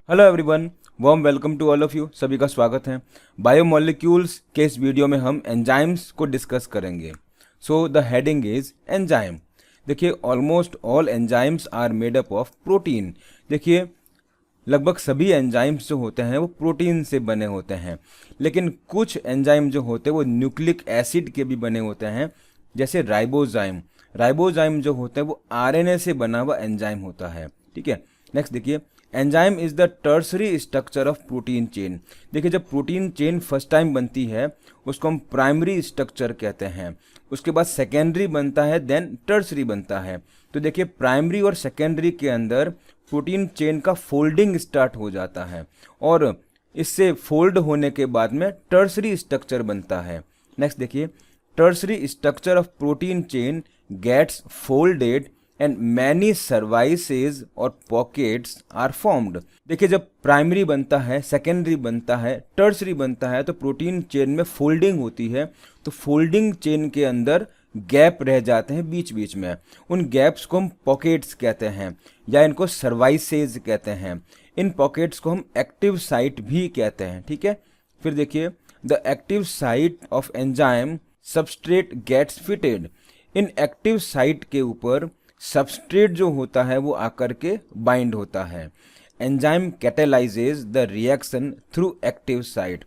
Hello everyone, warm welcome to all of you. सभी का स्वागत है। बायोमोलिक्यूल्स के इस वीडियो में हम एंजाइम्स को डिस्कस करेंगे। So the heading is enzyme. देखिए, almost all enzymes are made up of protein. देखिए, लगभग सभी एंजाइम्स जो होते हैं वो प्रोटीन से बने होते हैं, लेकिन कुछ एंजाइम जो होते हैं वो न्यूक्लिक एसिड के भी बने होते हैं, जैसे राइबोजाइम। राइबोजाइम जो होता है वो आरएनए से बना हुआ एंजाइम होता है। ठीक है, नेक्स्ट देखिए, enzyme is the tertiary structure of protein chain. देखिए, जब प्रोटीन चेन फर्स्ट टाइम बनती है उसको हम प्राइमरी स्ट्रक्चर कहते हैं, उसके बाद सेकेंडरी बनता है, देन टर्सरी बनता है। तो देखिए, प्राइमरी और सेकेंडरी के अंदर प्रोटीन चेन का फोल्डिंग स्टार्ट हो जाता है और इससे फोल्ड होने के बाद में टर्सरी स्ट्रक्चर बनता है। नेक्स्ट देखिए, tertiary structure of protein chain gets folded and many crevices और पॉकेट्स आर फॉर्म्ड। देखिए, जब प्राइमरी बनता है, सेकेंडरी बनता है, टर्सरी बनता है तो प्रोटीन चेन में फोल्डिंग होती है। तो फोल्डिंग चेन के अंदर गैप रह जाते हैं बीच बीच में, उन गैप्स को हम पॉकेट्स कहते हैं या इनको सर्वाइसेज कहते हैं। इन पॉकेट्स को हम एक्टिव साइट भी कहते हैं। ठीक है, फिर देखिए, the active site of enzyme substrate gets fitted. इन एक्टिव साइट के ऊपर सबस्ट्रेट जो होता है वो आकर के बाइंड होता है। Enzyme catalyses the reaction through active site.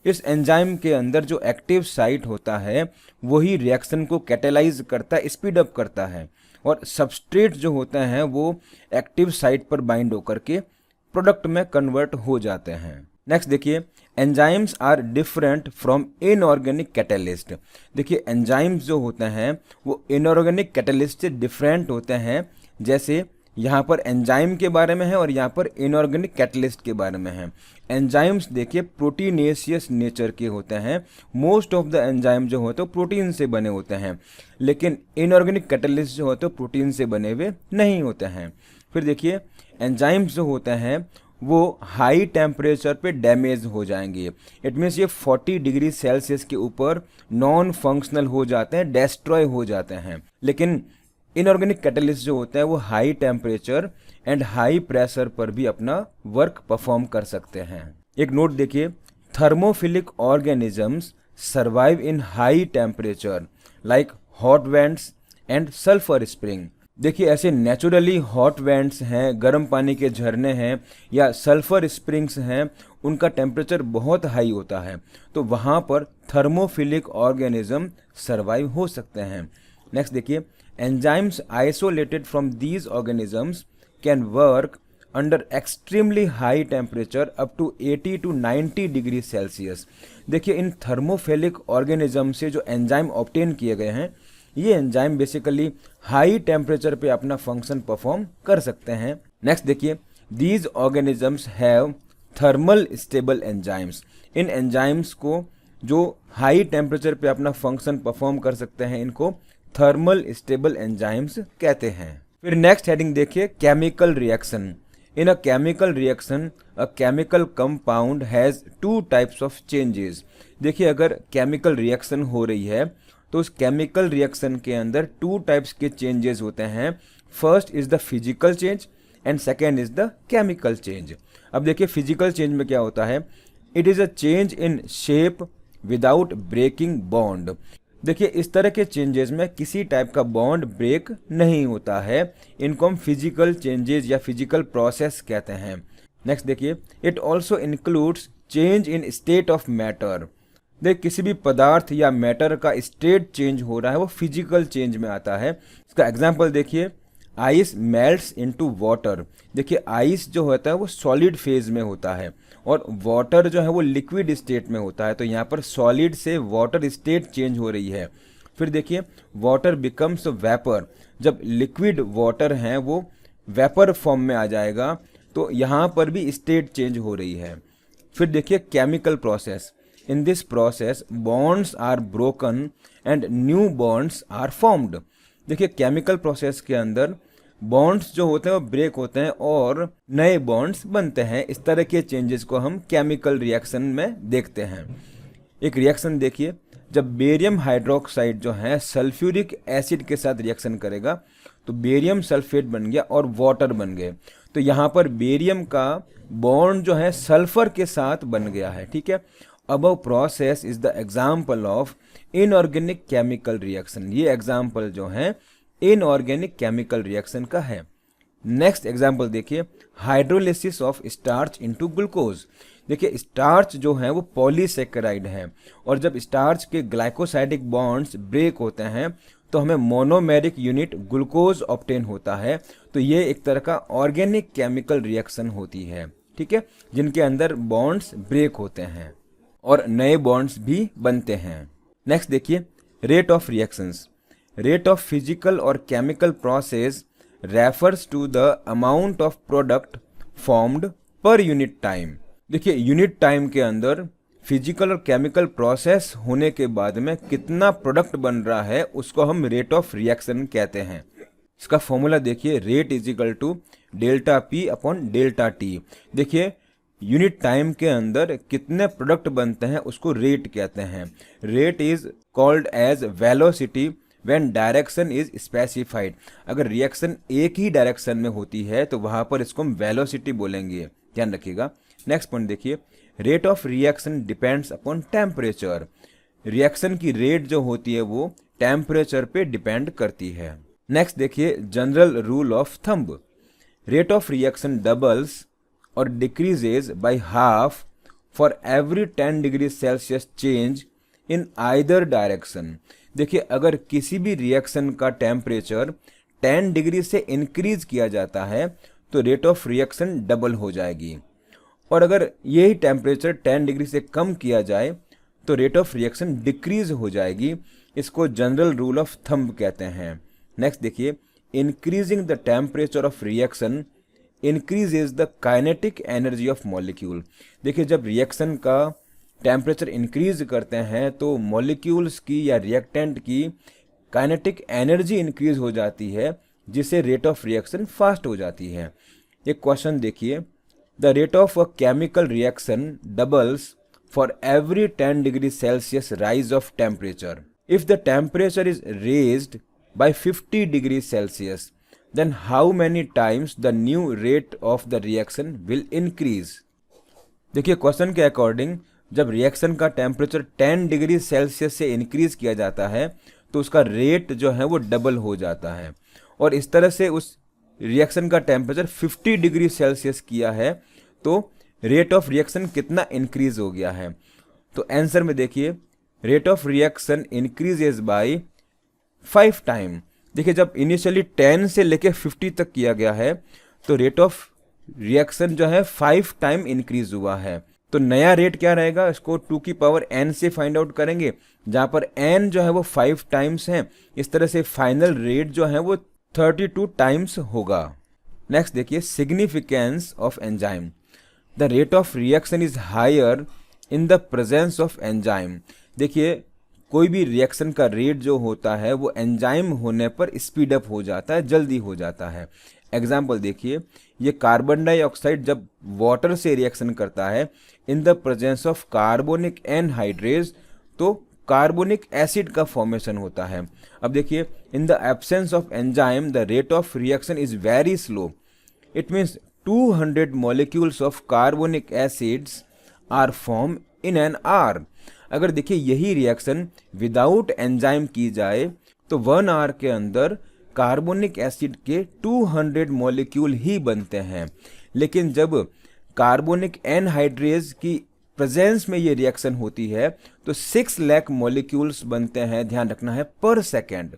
इस एंजाइम के अंदर जो एक्टिव साइट होता है वही रिएक्शन को कैटेलाइज करता है, स्पीड अप करता है, और सबस्ट्रेट जो होते हैं वो एक्टिव साइट पर बाइंड होकर के प्रोडक्ट में कन्वर्ट हो जाते हैं। नेक्स्ट देखिए, enzymes are different from inorganic catalyst. देखिए, एंजाइम्स जो होते हैं वो इनऑर्गेनिक कैटलिस्ट से डिफरेंट होते हैं। जैसे यहाँ पर एंजाइम के बारे में है और यहाँ पर इनऑर्गेनिक कैटलिस्ट के बारे में है। एंजाइम्स देखिए प्रोटीनेशियस नेचर के होते हैं। मोस्ट ऑफ द एंजाइम जो होते हैं प्रोटीन से बने होते हैं, लेकिन इनऑर्गेनिक कैटलिस्ट जो होते हैं प्रोटीन से बने हुए नहीं होते हैं। फिर देखिए, एंजाइम्स जो होते हैं वो हाई टेम्परेचर पे डैमेज हो जाएंगे। इट मीन्स ये 40 डिग्री सेल्सियस के ऊपर नॉन फंक्शनल हो जाते हैं, डेस्ट्रॉय हो जाते हैं। लेकिन इनऑर्गेनिक कैटलिस्ट जो होते हैं वो high temperature and high pressure पर भी अपना वर्क परफॉर्म कर सकते हैं। एक नोट देखिए, thermophilic organisms survive in high temperature like hot vents and sulphur spring. देखिए, ऐसे नेचुरली हॉट वेंट्स हैं, गर्म पानी के झरने हैं या सल्फर स्प्रिंग्स हैं, उनका टेम्परेचर बहुत हाई होता है, तो वहाँ पर थर्मोफिलिक ऑर्गेनिज्म सर्वाइव हो सकते हैं। नेक्स्ट देखिए, enzymes isolated from these organisms can work under extremely high temperature up to 80 to 90 degree Celsius. देखिए, इन थर्मोफिलिक ऑर्गेनिज्म से जो एंजाइम ऑब्टेन किए गए हैं, ये एंजाइम बेसिकली हाई टेम्परेचर पे अपना फंक्शन परफॉर्म कर सकते हैं। नेक्स्ट देखिए, these organisms have thermal stable enzymes. In enzymes को जो हाई टेम्परेचर पे अपना फंक्शन परफॉर्म कर सकते हैं, इनको थर्मल स्टेबल एंजाइम्स कहते हैं। फिर नेक्स्ट हेडिंग देखिए, chemical reaction. In a chemical reaction a chemical compound has two types of changes. देखिए, अगर केमिकल रिएक्शन हो रही है तो उस केमिकल रिएक्शन के अंदर टू टाइप्स के चेंजेस होते हैं। First is the physical change and second is the chemical change. अब देखिए, फिजिकल चेंज में क्या होता है, it is a change in shape without breaking bond. देखिए, इस तरह के चेंजेस में किसी टाइप का बॉन्ड ब्रेक नहीं होता है, इनको हम फिजिकल चेंजेस या फिजिकल प्रोसेस कहते हैं। नेक्स्ट देखिए, it also includes change in state of matter. देख, किसी भी पदार्थ या मैटर का स्टेट चेंज हो रहा है वो फिजिकल चेंज में आता है। इसका एग्जांपल देखिए, आइस मेल्ट्स इनटू वाटर। देखिए, आइस जो होता है वो सॉलिड फेज में होता है और वाटर जो है वो लिक्विड स्टेट में होता है, तो यहाँ पर सॉलिड से वाटर स्टेट चेंज हो रही है। फिर देखिए, वाटर बिकम्स वेपर। जब लिक्विड वाटर है वो वेपर फॉर्म में आ जाएगा, तो यहाँ पर भी स्टेट चेंज हो रही है। फिर देखिए, chemical process. In this process, bonds are broken and new bonds are formed. देखिए, केमिकल प्रोसेस के अंदर बॉन्ड्स जो होते हैं वो ब्रेक होते हैं और नए बॉन्ड्स बनते हैं। इस तरह के चेंजेस को हम केमिकल रिएक्शन में देखते हैं। एक रिएक्शन देखिए, जब बेरियम हाइड्रोक्साइड जो है सल्फ्यूरिक एसिड के साथ रिएक्शन करेगा तो बेरियम सल्फेट बन गया और वाटर बन गए। तो यहाँ पर बेरियम का बॉन्ड जो है सल्फर के साथ बन गया है, ठीक है। Above process is the example of inorganic chemical reaction. ये एग्जाम्पल जो है इनऑर्गेनिक केमिकल रिएक्शन का है। नेक्स्ट एग्जाम्पल देखिए, hydrolysis of starch into glucose. देखिए स्टार्च जो है वो पॉलीसेकेराइड है, और जब स्टार्च के ग्लाइकोसाइडिक बॉन्ड्स ब्रेक होते हैं तो हमें मोनोमेरिक यूनिट ग्लूकोज ऑब्टेन होता है। तो ये एक तरह का ऑर्गेनिक केमिकल रिएक्शन होती है, ठीक है, जिनके अंदर बॉन्ड्स ब्रेक होते हैं और नए बॉन्ड्स भी बनते हैं। नेक्स्ट देखिए, rate of reactions. Rate of physical और chemical process refers to the amount of product formed per unit time. देखिए यूनिट टाइम के अंदर फिजिकल और केमिकल प्रोसेस होने के बाद में कितना प्रोडक्ट बन रहा है उसको हम रेट ऑफ रिएक्शन कहते हैं। इसका फॉर्मूला देखिए, rate is equal to delta P upon delta T. देखिए यूनिट टाइम के अंदर कितने प्रोडक्ट बनते हैं उसको रेट कहते हैं। Rate is called as velocity when direction is specified. अगर रिएक्शन एक ही डायरेक्शन में होती है तो वहां पर इसको हम वेलोसिटी बोलेंगे, ध्यान रखिएगा। नेक्स्ट पॉइंट देखिए, rate of reaction depends upon temperature. Reaction की रेट जो होती है वो टेम्परेचर पे डिपेंड करती है। नेक्स्ट देखिए, general rule of thumb. Rate of reaction doubles और decreases by half for every 10 degree Celsius change in either direction. देखिए अगर किसी भी रिएक्शन का टेम्परेचर 10 डिग्री से इंक्रीज किया जाता है तो रेट ऑफ रिएक्शन डबल हो जाएगी, और अगर यही टेम्परेचर 10 डिग्री से कम किया जाए तो रेट ऑफ रिएक्शन डिक्रीज हो जाएगी। इसको जनरल रूल ऑफ थंब कहते हैं। नेक्स्ट देखिए, increasing the temperature of reaction increases the kinetic energy of molecule. देखिए जब रिएक्शन का टेम्परेचर इंक्रीज करते हैं तो मॉलिक्यूल्स की या रिएक्टेंट की काइनेटिक एनर्जी इंक्रीज हो जाती है, जिससे रेट ऑफ रिएक्शन फास्ट हो जाती है। एक क्वेश्चन देखिए, the rate of a chemical reaction doubles for every 10 degree Celsius rise of temperature. If the temperature is raised by 50 degree Celsius, then how many times the new rate of the reaction will increase? देखिए question के according जब reaction का temperature 10 degree Celsius से increase किया जाता है तो उसका रेट जो है वो डबल हो जाता है, और इस तरह से उस रिएक्शन का टेम्परेचर 50 डिग्री सेल्सियस किया है तो रेट ऑफ रिएक्शन कितना इंक्रीज हो गया है। तो आंसर में देखिए, rate of reaction increases by 5 time. देखिए जब इनिशियली 10 से लेके 50 तक किया गया है तो रेट ऑफ रिएक्शन जो है 5 टाइम इंक्रीज हुआ है। तो नया रेट क्या रहेगा, इसको 2 की पावर n से फाइंड आउट करेंगे, जहां पर n जो है वो 5 टाइम्स है। इस तरह से फाइनल रेट जो है वो 32 टाइम्स होगा। नेक्स्ट देखिए, significance of enzyme. The rate of reaction is higher in the presence of enzyme. देखिए कोई भी रिएक्शन का रेट जो होता है वो एंजाइम होने पर स्पीड अप हो जाता है, जल्दी हो जाता है। एग्जाम्पल देखिए, ये कार्बन डाइऑक्साइड जब वाटर से रिएक्शन करता है in the presence of carbonic anhydrase तो कार्बोनिक एसिड का फॉर्मेशन होता है। अब देखिए, in the absence of enzyme the rate of reaction is very slow. It means 200 molecules of carbonic acids are form in an hour. अगर देखिए यही reaction without enzyme की जाए तो 1 आवर के अंदर कार्बोनिक एसिड के 200 मॉलिक्यूल ही बनते हैं, लेकिन जब कार्बोनिक एनहाइड्रेज की प्रेजेंस में ये रिएक्शन होती है तो 6 लाख मॉलिक्यूल्स बनते हैं, ध्यान रखना है, पर सेकेंड।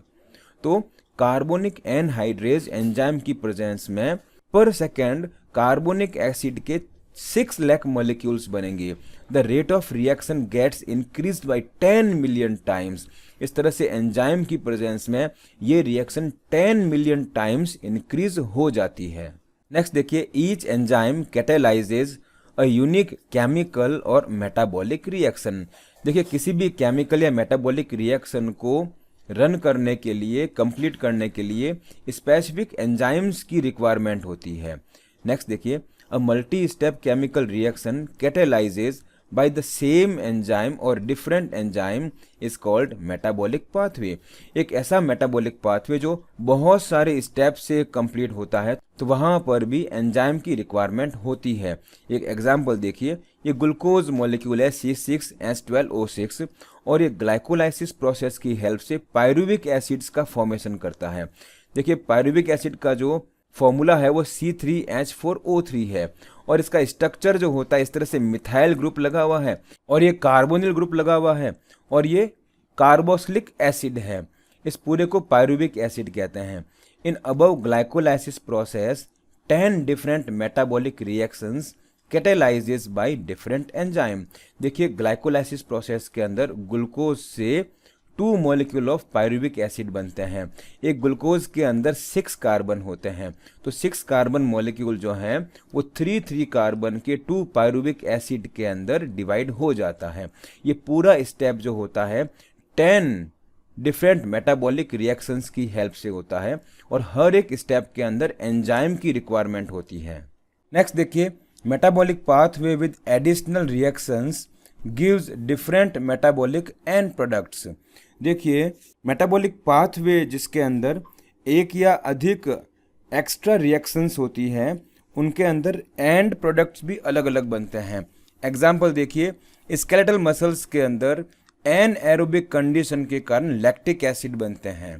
तो कार्बोनिक एनहाइड्रेज एंजाइम की प्रेजेंस में पर सेकेंड कार्बोनिक एसिड के 6 लाख मॉलिक्यूल्स बनेंगे। The rate of reaction gets increased by 10 million times. इस तरह से एंजाइम की प्रेजेंस में ये रिएक्शन 10 मिलियन टाइम्स इंक्रीज हो जाती है। नेक्स्ट देखिए, each enzyme catalyses a unique chemical और मेटाबॉलिक रिएक्शन। देखिए किसी भी केमिकल या मेटाबॉलिक रिएक्शन को रन करने के लिए, कंप्लीट करने के लिए स्पेसिफिक एंजाइम्स की रिक्वायरमेंट होती है। नेक्स्ट देखिए, a multi step chemical reaction catalyses by the same enzyme or different enzyme is called metabolic pathway। एक ऐसा metabolic pathway जो बहुत सारे स्टेप से कंप्लीट होता है, तो वहां पर भी एंजाइम की रिक्वायरमेंट होती है। एक एग्जांपल देखिए, ये ग्लूकोज मॉलिक्यूल है C6H12O6 और ये ग्लाइकोलाइसिस प्रोसेस की हेल्प से पायरुविक एसिड्स का फॉर्मेशन करता है। देखिए पायरुविक एसिड का जो फॉर्मूला है वो C3H4O3 है और इसका स्ट्रक्चर जो होता है इस तरह से मिथाइल ग्रुप लगा हुआ है और ये कार्बोनिल ग्रुप लगा हुआ है और ये कार्बोक्सिलिक एसिड है। इस पूरे को पायरुविक एसिड कहते हैं। In above glycolysis process 10 different metabolic reactions catalyses by different enzyme. देखिए ग्लाइकोलाइसिस प्रोसेस के अंदर ग्लूकोज से 2 मॉलिक्यूल ऑफ पायरुविक एसिड बनते हैं। एक ग्लूकोज के अंदर 6 कार्बन होते हैं, तो 6 कार्बन मॉलिक्यूल जो हैं वो 3 कार्बन के 2 पायरुविक एसिड के अंदर डिवाइड हो जाता है। ये पूरा स्टेप जो होता है 10 डिफरेंट मेटाबॉलिक रिएक्शंस की हेल्प से होता है और हर एक स्टेप के अंदर एंजाइम की रिक्वायरमेंट होती है। नेक्स्ट देखिए, metabolic pathway with additional reactions gives different metabolic and products. देखिए मेटाबॉलिक पाथवे जिसके अंदर एक या अधिक एक्स्ट्रा रिएक्शंस होती है उनके अंदर एंड प्रोडक्ट्स भी अलग अलग बनते हैं। एग्जाम्पल देखिए, स्केलेटल मसल्स के अंदर एनएरोबिक कंडीशन के कारण लैक्टिक एसिड बनते हैं।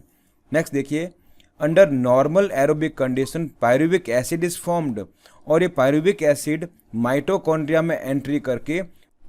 नेक्स्ट देखिए, under normal aerobic condition pyruvic acid is formed और ये पायरुविक एसिड माइटोकॉन्ड्रिया में एंट्री करके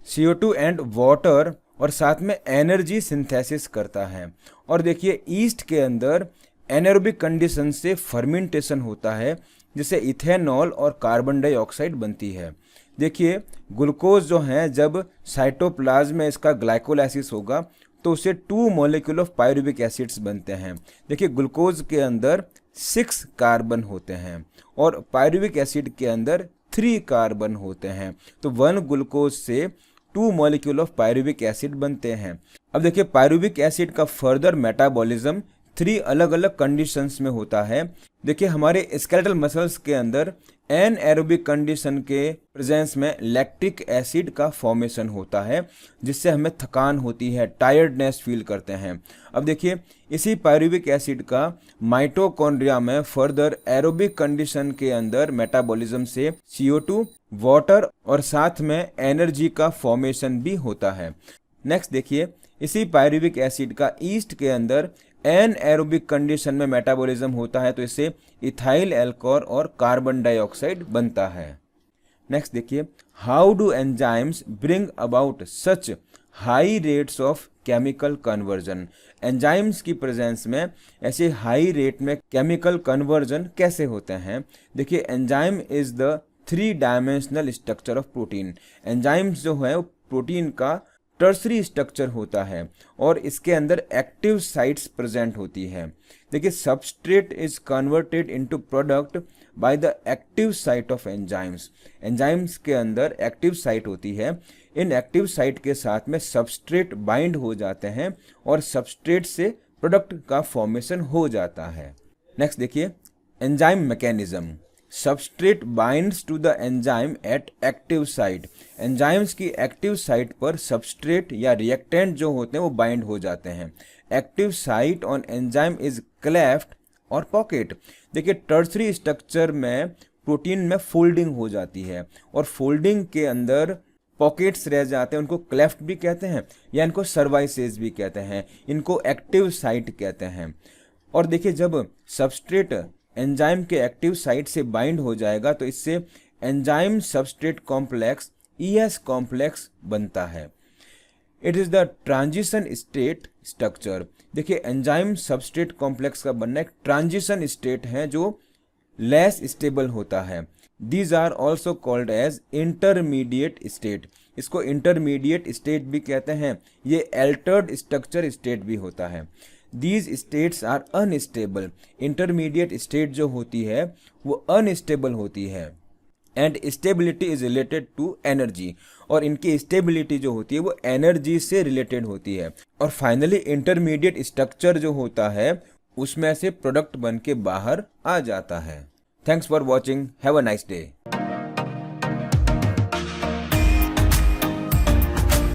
CO2 एंड वाटर और साथ में एनर्जी सिंथेसिस करता है। और देखिए ईस्ट के अंदर एनारोबिक कंडीशन से फर्मेंटेशन होता है जिससे इथेनॉल और कार्बन डाइऑक्साइड बनती है। देखिए ग्लूकोज जो है जब साइटोप्लाज्म में इसका ग्लाइकोलाइसिस होगा तो उसे 2 मॉलिक्यूल ऑफ पायरुविक एसिड्स बनते हैं। देखिए ग्लूकोज के अंदर 6 कार्बन होते हैं और पायरुविक एसिड के अंदर 3 कार्बन होते हैं, तो 1 ग्लूकोज से 2 मॉलिक्यूल ऑफ पायरुविक एसिड बनते हैं। अब देखिए पायरुविक एसिड का फर्दर मेटाबॉलिज्म 3 अलग अलग कंडीशंस में होता है। देखिए हमारे स्केलेटल मसल्स के अंदर एनएरोबिक कंडीशन के प्रेजेंस में लैक्टिक एसिड का फॉर्मेशन होता है जिससे हमें थकान होती है, टायर्डनेस फील करते हैं। अब देखिए इसी पायरुविक एसिड का माइटोकॉन्ड्रिया में फर्दर एरोबिक कंडीशन के अंदर मेटाबॉलिज्म से CO2, वाटर और साथ में एनर्जी का फॉर्मेशन भी होता है। नेक्स्ट देखिए इसी पायरुविक एसिड का ईस्ट के अंदर एनएरोबिक कंडीशन में मेटाबॉलिज्म होता है तो इससे इथाइल एल्कोहल और कार्बन डाइऑक्साइड बनता है। नेक्स्ट देखिए, how do enzymes bring about such high rates of chemical conversion. Enzymes की प्रेजेंस में ऐसे हाई रेट में केमिकल कन्वर्जन कैसे होते हैं। देखिए enzyme is the 3 dimensional structure of protein. Enzymes जो है प्रोटीन का टर्सरी स्ट्रक्चर होता है और इसके अंदर एक्टिव साइट्स प्रेजेंट होती है। देखिए substrate is converted into product by the active site of enzymes. Enzymes के अंदर एक्टिव साइट होती है, इन एक्टिव साइट के साथ में सबस्ट्रेट बाइंड हो जाते हैं और सबस्ट्रेट से प्रोडक्ट का फॉर्मेशन हो जाता है। नेक्स्ट देखिए enzyme mechanism. Substrate binds to the enzyme at active site. Enzymes की एक्टिव साइट पर सबस्ट्रेट या रिएक्टेंट जो होते हैं वो बाइंड हो जाते हैं। Active site on enzyme is cleft और पॉकेट। देखिए टर्सरी स्ट्रक्चर में प्रोटीन में फोल्डिंग हो जाती है और फोल्डिंग के अंदर पॉकेट्स रह जाते हैं, उनको क्लेफ्ट भी कहते हैं या इनको सर्वाइसेस भी कहते हैं, इनको एक्टिव साइट कहते हैं। और देखिए जब सबस्ट्रेट एंजाइम के एक्टिव साइट से बाइंड हो जाएगा तो इससे enzyme substrate complex ES complex बनता है। It is the transition state structure. देखिए एंजाइम सबस्ट्रेट कॉम्प्लेक्स का बनना एक ट्रांजिशन स्टेट है जो लेस स्टेबल होता है। These are also called as intermediate state. इसको इंटरमीडिएट स्टेट भी कहते हैं। ये एल्टर्ड स्ट्रक्चर स्टेट भी होता है। These states are unstable। Intermediate state जो होती है वो अनस्टेबल होती है and stability is related to energy. और इनकी स्टेबिलिटी जो होती है वो एनर्जी से रिलेटेड होती है। और फाइनली इंटरमीडिएट स्ट्रक्चर जो होता है उसमें से प्रोडक्ट बन के बाहर आ जाता है। Thanks for watching, have a nice day.